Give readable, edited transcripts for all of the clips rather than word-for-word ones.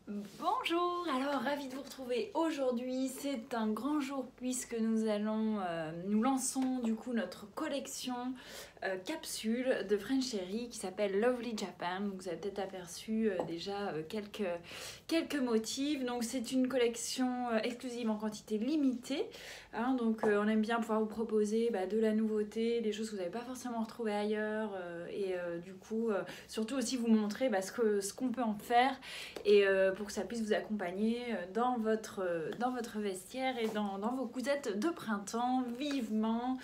Bonjour, alors ravi de vous retrouver aujourd'hui. C'est un grand jour puisque nous lançons du coup notre collection capsule de French Cherry qui s'appelle Lovely Japan. Donc vous avez peut-être aperçu déjà quelques motifs. Donc c'est une collection exclusive en quantité limitée. Donc on aime bien pouvoir vous proposer de la nouveauté, des choses que vous n'avez pas forcément retrouvées ailleurs du coup surtout aussi vous montrer ce qu'on peut en faire et pour que ça puisse vous accompagner dans votre vestiaire et dans vos cousettes de printemps vivement.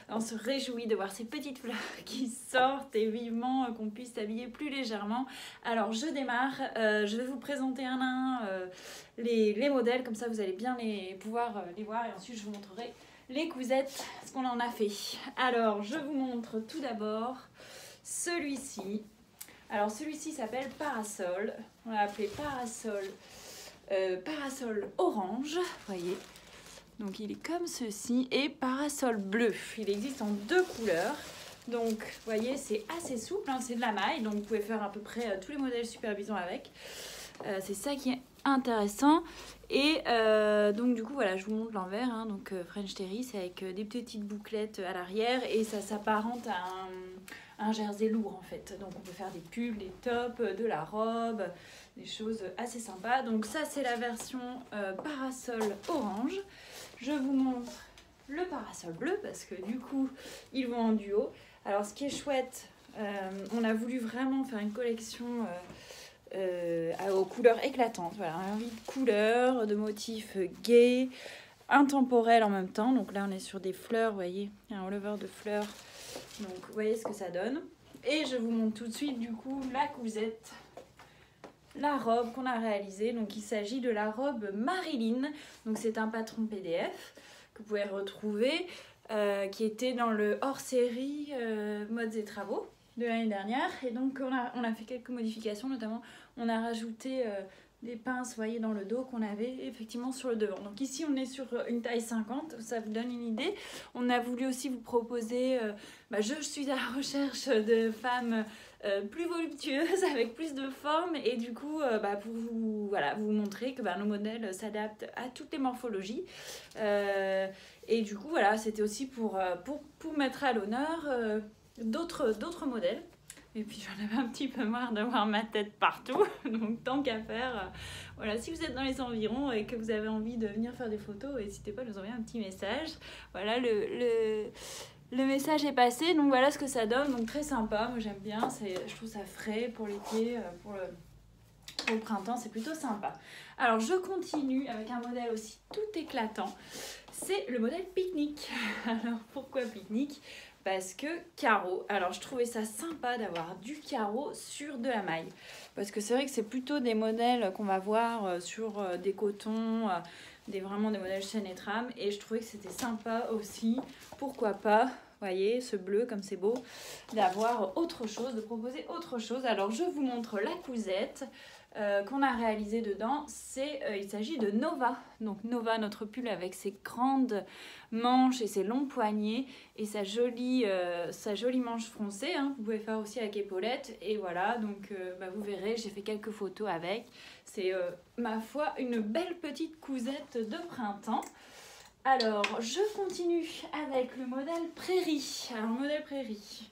On se réjouit de voir ces petites fleurs qui sortent et vivement qu'on puisse s'habiller plus légèrement. Alors je démarre, je vais vous présenter un à un les modèles, comme ça vous allez bien pouvoir les voir et ensuite je vous montrerai les cousettes, ce qu'on en a fait. Alors je vous montre tout d'abord celui-ci. Alors celui-ci s'appelle Parasol, on l'a appelé Parasol orange, vous voyez. Donc il est comme ceci, et Parasol bleu. Il existe en deux couleurs. Donc vous voyez, c'est assez souple, c'est de la maille, donc vous pouvez faire à peu près tous les modèles Supervision avec. C'est ça qui est intéressant. Et donc du coup voilà, je vous montre l'envers. Donc French Terry, c'est avec des petites bouclettes à l'arrière et ça s'apparente à un jersey lourd en fait. Donc on peut faire des pulls, des tops, de la robe, des choses assez sympas. Donc ça c'est la version parasol orange. Je vous montre le parasol bleu parce que du coup ils vont en duo. Alors ce qui est chouette, on a voulu vraiment faire une collection aux couleurs éclatantes. Voilà, envie de couleurs, de motifs gais, intemporels en même temps. Donc là on est sur des fleurs, vous voyez, il y a un all-over de fleurs. Donc vous voyez ce que ça donne. Et je vous montre tout de suite du coup la cousette, la robe qu'on a réalisée. Donc il s'agit de la robe Marilyn. Donc c'est un patron PDF que vous pouvez retrouver qui était dans le hors-série Modes et Travaux de l'année dernière. Et donc on a fait quelques modifications, notamment on a rajouté des pinces, vous voyez, dans le dos qu'on avait effectivement sur le devant. Donc ici on est sur une taille 50, ça vous donne une idée. On a voulu aussi vous proposer, je suis à la recherche de femmes plus voluptueuses, avec plus de forme, et du coup pour vous montrer que nos modèles s'adaptent à toutes les morphologies. Et du coup voilà, c'était aussi pour mettre à l'honneur d'autres modèles. Et puis j'en avais un petit peu marre de voir ma tête partout, donc tant qu'à faire, voilà, si vous êtes dans les environs et que vous avez envie de venir faire des photos, n'hésitez pas à nous envoyer un petit message. Voilà, le message est passé, donc voilà ce que ça donne, donc très sympa, moi j'aime bien, je trouve ça frais pour l'été, pour le printemps, c'est plutôt sympa. Alors je continue avec un modèle aussi tout éclatant, c'est le modèle pique-nique. Alors pourquoi pique-nique ? Parce que carreau, alors je trouvais ça sympa d'avoir du carreau sur de la maille. Parce que c'est vrai que c'est plutôt des modèles qu'on va voir sur des cotons, vraiment des modèles chaîne et trame. Et je trouvais que c'était sympa aussi, pourquoi pas, voyez, ce bleu comme c'est beau, d'avoir autre chose, de proposer autre chose. Alors je vous montre la cousette qu'on a réalisée dedans. Il s'agit de Nova. Donc Nova, notre pull avec ses grandes manches et ses longs poignets et sa jolie manche froncée. Vous pouvez faire aussi avec épaulette. Et voilà, donc vous verrez, j'ai fait quelques photos avec. C'est ma foi une belle petite cousette de printemps. Alors, je continue avec le modèle Prairie. Alors, modèle Prairie,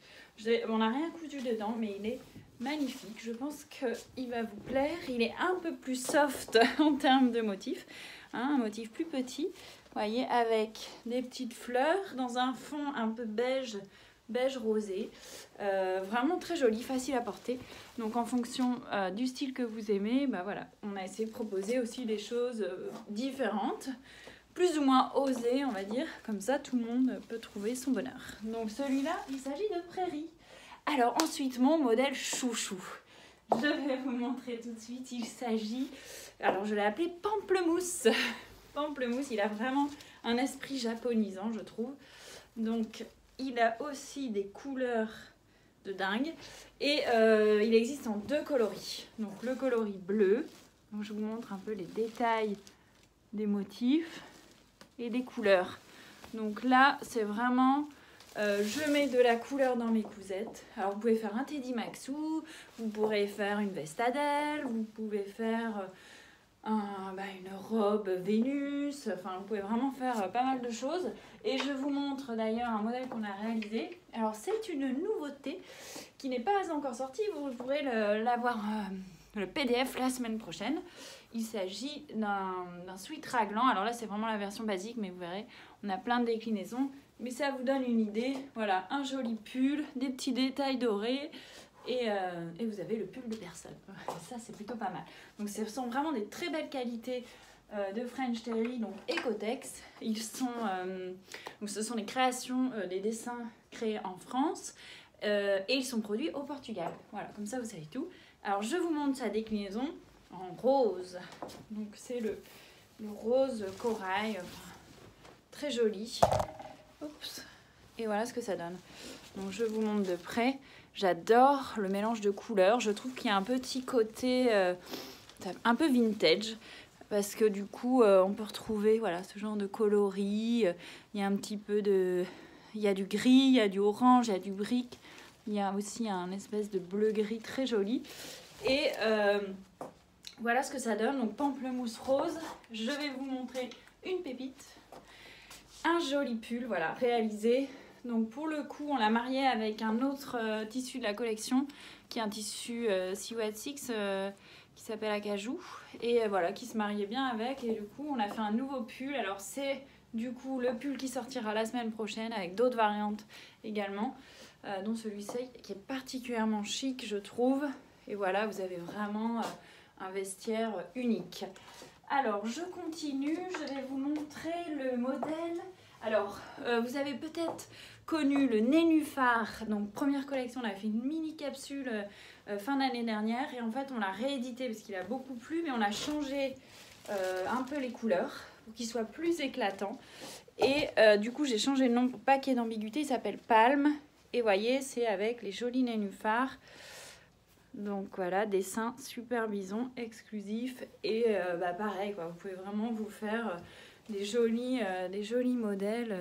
on n'a rien cousu dedans, mais il est magnifique. Je pense qu'il va vous plaire. Il est un peu plus soft en termes de motif. Un motif plus petit, vous voyez, avec des petites fleurs dans un fond un peu beige rosé. Vraiment très joli, facile à porter. Donc, en fonction du style que vous aimez, voilà, on a essayé de proposer aussi des choses différentes, plus ou moins osé, on va dire. Comme ça, tout le monde peut trouver son bonheur. Donc celui-là, il s'agit de Prairie. Alors ensuite, mon modèle chouchou. Je vais vous montrer tout de suite. Il s'agit... Alors je l'ai appelé Pamplemousse. Pamplemousse, il a vraiment un esprit japonisant, je trouve. Donc il a aussi des couleurs de dingue. Et il existe en deux coloris. Donc le coloris bleu. Donc, je vous montre un peu les détails des motifs et des couleurs. Donc là, c'est vraiment... je mets de la couleur dans mes cousettes. Alors vous pouvez faire un Teddy Maxou, vous pourrez faire une veste Adèle, vous pouvez faire une robe Vénus, enfin vous pouvez vraiment faire pas mal de choses. Et je vous montre d'ailleurs un modèle qu'on a réalisé. Alors c'est une nouveauté qui n'est pas encore sortie, vous pourrez l'avoir le PDF la semaine prochaine. Il s'agit d'un sweat raglan. Alors là c'est vraiment la version basique, mais vous verrez, on a plein de déclinaisons. Mais ça vous donne une idée. Voilà, un joli pull, des petits détails dorés. Et vous avez le pull de personne. Ça, c'est plutôt pas mal. Donc, ce sont vraiment des très belles qualités de French Terry, donc Ecotex. Donc, ce sont des créations, des dessins créés en France. Et ils sont produits au Portugal. Voilà, comme ça, vous savez tout. Alors, je vous montre sa déclinaison en rose. Donc, c'est le rose corail. Très joli. Oups. Et voilà ce que ça donne. Donc, je vous montre de près. J'adore le mélange de couleurs. Je trouve qu'il y a un petit côté un peu vintage. Parce que du coup, on peut retrouver voilà, ce genre de coloris. Il y a un petit peu de... Il y a du gris, il y a du orange, il y a du brique. Il y a aussi un espèce de bleu-gris très joli. Et voilà ce que ça donne. Donc, pamplemousse rose. Je vais vous montrer une pépite. Un joli pull, voilà, réalisé. Donc pour le coup, on l'a marié avec un autre tissu de la collection, qui est un tissu Siwat Six qui s'appelle Acajou. Et voilà, qui se mariait bien avec. Et du coup, on a fait un nouveau pull. Alors c'est du coup le pull qui sortira la semaine prochaine, avec d'autres variantes également, dont celui-ci qui est particulièrement chic, je trouve. Et voilà, vous avez vraiment un vestiaire unique. Alors, je continue. Je vais vous montrer le modèle. Alors, vous avez peut-être connu le Nénuphar. Donc, première collection, on a fait une mini capsule fin d'année dernière. Et en fait, on l'a réédité parce qu'il a beaucoup plu. Mais on a changé un peu les couleurs pour qu'il soit plus éclatant. Et du coup, j'ai changé le nom pour pas qu'il y ait d'ambiguïté. Il s'appelle Palme. Et voyez, c'est avec les jolis Nénuphars. Donc voilà, dessin super bison, exclusif. Et pareil, quoi, vous pouvez vraiment vous faire des jolis modèles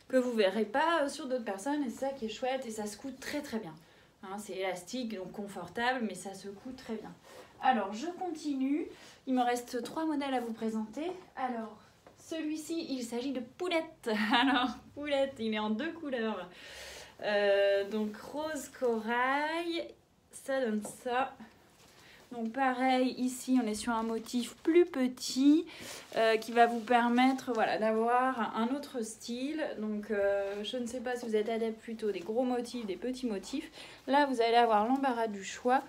que vous verrez pas sur d'autres personnes. Et c'est ça qui est chouette. Et ça se coud très très bien. Hein, c'est élastique, donc confortable, mais ça se coud très bien. Alors, je continue. Il me reste 3 modèles à vous présenter. Alors, celui-ci, il s'agit de Poulette. Alors, Poulette, il est en 2 couleurs. Donc, rose corail. Ça donne ça. Donc pareil, ici on est sur un motif plus petit qui va vous permettre voilà, d'avoir un autre style. Donc je ne sais pas si vous êtes adepte plutôt des gros motifs, des petits motifs. Là vous allez avoir l'embarras du choix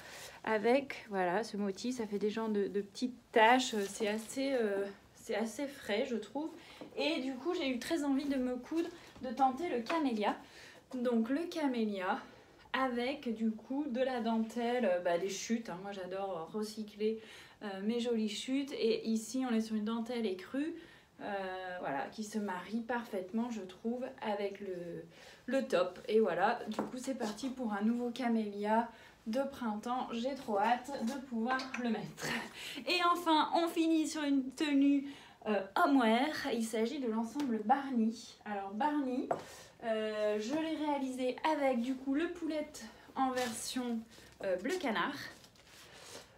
avec voilà, ce motif. Ça fait des genres de petites taches. C'est assez frais je trouve. Et du coup j'ai eu très envie de me coudre, de tenter le camélia. Donc le camélia, avec du coup de la dentelle, des chutes. Hein. Moi j'adore recycler mes jolies chutes. Et ici on est sur une dentelle écrue, voilà, qui se marie parfaitement je trouve avec le top. Et voilà, du coup c'est parti pour un nouveau camélia de printemps. J'ai trop hâte de pouvoir le mettre. Et enfin on finit sur une tenue homeware. Il s'agit de l'ensemble Barney. Alors Barney, je l'ai réalisé avec du coup le Poulette en version bleu canard.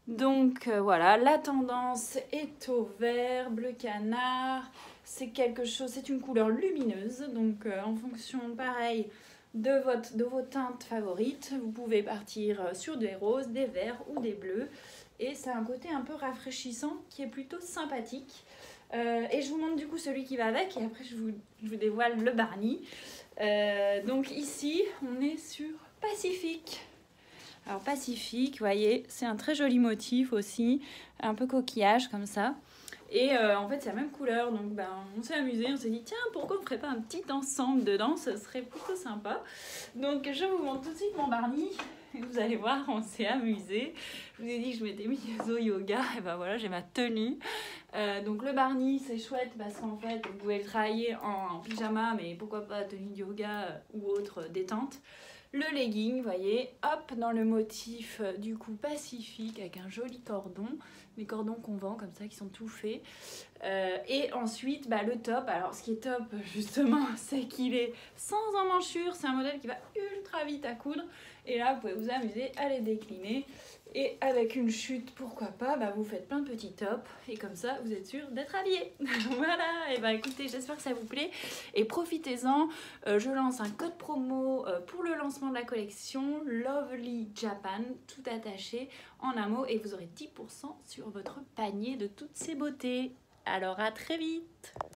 Donc voilà, la tendance est au vert, bleu canard. C'est quelque chose, c'est une couleur lumineuse. Donc en fonction, pareil, de vos teintes favorites, vous pouvez partir sur des roses, des verts ou des bleus. Et c'est un côté un peu rafraîchissant qui est plutôt sympathique. Et je vous montre du coup celui qui va avec et après je vous dévoile le Barney. Donc ici on est sur Pacifique. Alors Pacifique, vous voyez, c'est un très joli motif aussi, un peu coquillage comme ça. Et en fait c'est la même couleur, donc on s'est amusé, on s'est dit tiens pourquoi on ne ferait pas un petit ensemble dedans, ce serait plutôt sympa. Donc je vous montre tout de suite mon Barney. Vous allez voir, on s'est amusé. Je vous ai dit que je m'étais mise au yoga. Et ben voilà, j'ai ma tenue. Donc le Barney, c'est chouette parce qu'en fait, vous pouvez le travailler en pyjama, mais pourquoi pas tenue de yoga ou autre détente. Le legging, vous voyez, hop, dans le motif du coup Pacifique avec un joli cordon. Les cordons qu'on vend comme ça, qui sont tout faits. Et ensuite, le top. Alors, ce qui est top, justement, c'est qu'il est sans emmanchure. C'est un modèle qui va ultra vite à coudre. Et là, vous pouvez vous amuser à les décliner. Et avec une chute, pourquoi pas, bah vous faites plein de petits tops et comme ça vous êtes sûr d'être habillé. Voilà, et bah écoutez, j'espère que ça vous plaît et profitez-en. Je lance un code promo pour le lancement de la collection Lovely Japan, tout attaché en un mot, et vous aurez 10% sur votre panier de toutes ces beautés. Alors à très vite.